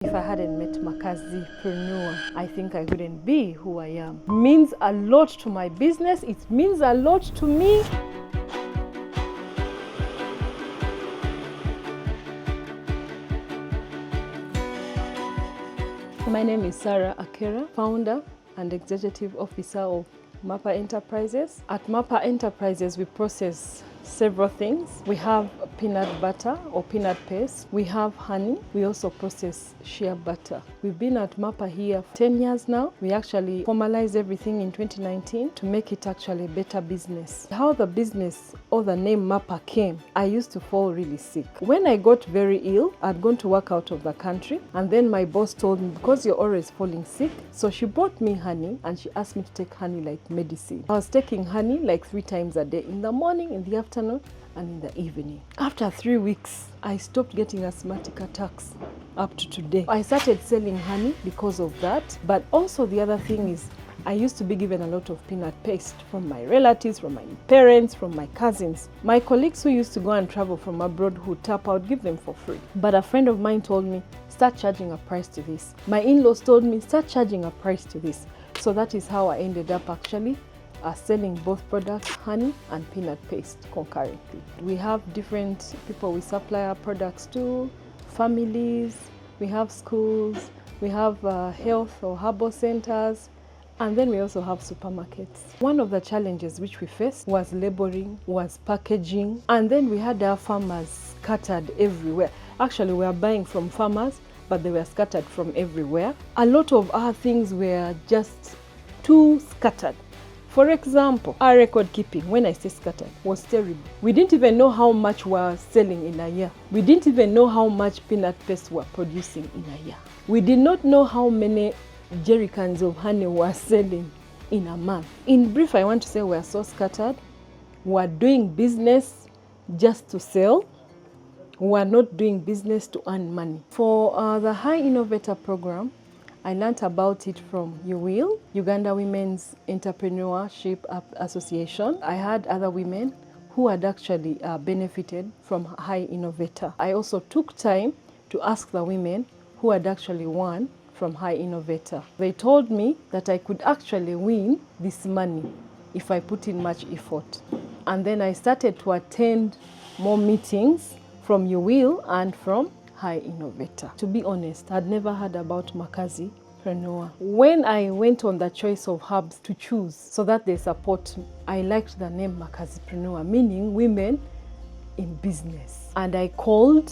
If I hadn't met Nssfhiinnovator, I think I wouldn't be who I am. It means a lot to my business. It means a lot to me. My name is Sarah Akera, founder and executive officer of Mapa Enterprises. At Mapa Enterprises, we process several things. We have peanut butter or peanut paste. We have honey. We also process shea butter. We've been at Mapa here for 10 years now. We actually formalized everything in 2019 to make it actually a better business. How the business or the name Mapa came, I used to fall really sick. When I got very ill, I'd gone to work out of the country, and then my boss told me, because you're always falling sick, so she brought me honey and she asked me to take honey like medicine. I was taking honey like 3 times a day, in the morning, in the afternoon, and in the evening. After 3 weeks, I stopped getting asthmatic attacks up to today. I started selling honey because of that, but also the other thing is I used to be given a lot of peanut paste from my relatives, from my parents, from my cousins. My colleagues who used to go and travel from abroad who tap out, give them for free. But a friend of mine told me, start charging a price to this. My in-laws told me, start charging a price to this. So that is how I ended up actually selling both products, honey and peanut paste, concurrently. We have different people we supply our products to, families, we have schools, we have health or herbal centers, and then we also have supermarkets. One of the challenges which we faced was labeling, was packaging, and then we had our farmers scattered everywhere. Actually, we are buying from farmers, but they were scattered from everywhere. A lot of our things were just too scattered. For example, our record keeping, when I say scattered, was terrible. We didn't even know how much we were selling in a year. We didn't even know how much peanut paste we were producing in a year. We did not know how many jerry cans of honey we were selling in a month. In brief, I want to say we are so scattered. We are doing business just to sell. We are not doing business to earn money. For the Nssfhiinnovator program, I learned about it from UWIL, Uganda Women's Entrepreneurship Association. I had other women who had actually benefited from Nssfhiinnovator. I also took time to ask the women who had actually won from Nssfhiinnovator. They told me that I could actually win this money if I put in much effort. And then I started to attend more meetings from UWIL and from Nssfhiinnovator. To be honest, I'd never heard about Nssfhiinnovator. When I went on the choice of herbs to choose so that they support me, I liked the name Nssfhiinnovator, meaning women in business. And I called,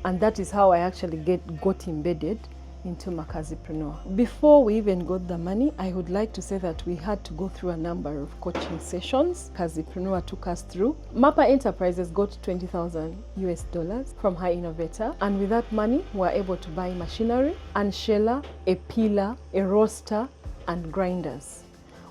and that is how I actually got embedded into Nssfhiinnovator. Before we even got the money, I would like to say that we had to go through a number of coaching sessions Nssfhiinnovator took us through. Mapa Enterprises got $20,000 from Nssfhiinnovator, and with that money, we were able to buy machinery, and sheller, a peeler, a roaster, and grinders.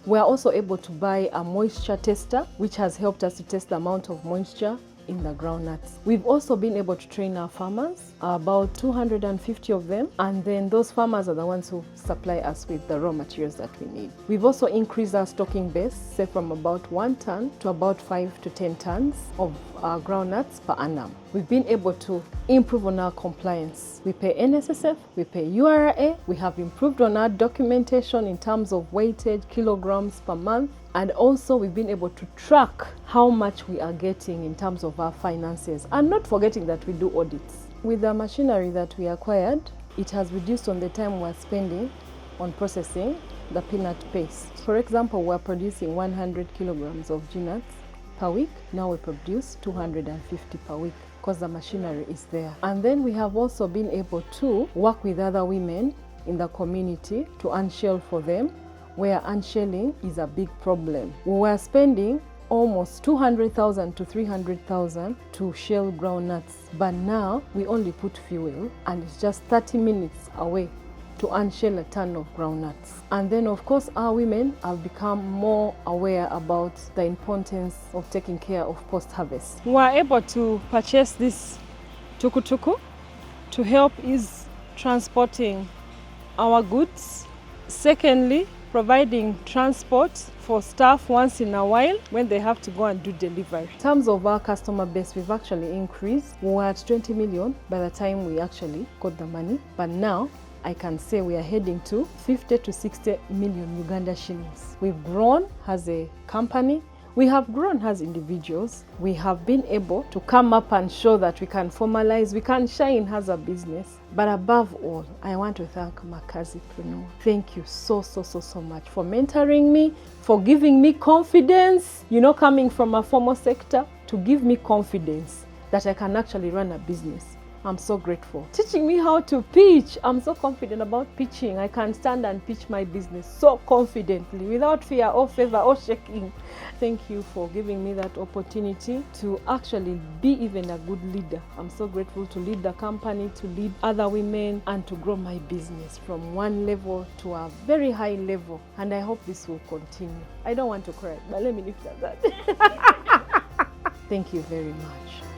We are also able to buy a moisture tester, which has helped us to test the amount of moisture in the groundnuts. We've also been able to train our farmers, about 250 of them, and then those farmers are the ones who supply us with the raw materials that we need. We've also increased our stocking base, say from about 1 ton to about 5 to 10 tons of groundnuts per annum. We've been able to improve on our compliance. We pay NSSF, we pay URA, we have improved on our documentation in terms of weightage, kilograms per month, and also we've been able to track how much we are getting in terms of our finances, and not forgetting that we do audits. With the machinery that we acquired, it has reduced on the time we're spending on processing the peanut paste. For example, we're producing 100 kilograms of peanuts per week. Now we produce 250 per week because the machinery is there. And then we have also been able to work with other women in the community to unshell for them, where unshelling is a big problem. We were spending almost 200,000 to 300,000 to shell groundnuts, but now we only put fuel, and it's just 30 minutes away to unshell a ton of groundnuts. And then of course our women have become more aware about the importance of taking care of post-harvest. We were able to purchase this tukutuku to help ease transporting our goods. Secondly, providing transport for staff once in a while when they have to go and do delivery. In terms of our customer base, we've actually increased. We were at 20 million by the time we actually got the money, but now I can say we are heading to 50 to 60 million Uganda shillings. We've grown as a company. We have grown as individuals. We have been able to come up and show that we can formalize, we can shine as a business. But above all, I want to thank Nssfhiinnovator. Thank you so much for mentoring me, for giving me confidence, coming from a formal sector, to give me confidence that I can actually run a business. I'm so grateful. Teaching me how to pitch. I'm so confident about pitching. I can stand and pitch my business so confidently, without fear or favor or shaking. Thank you for giving me that opportunity to actually be even a good leader. I'm so grateful to lead the company, to lead other women, and to grow my business from one level to a very high level. And I hope this will continue. I don't want to cry, but let me leave it at that. Thank you very much.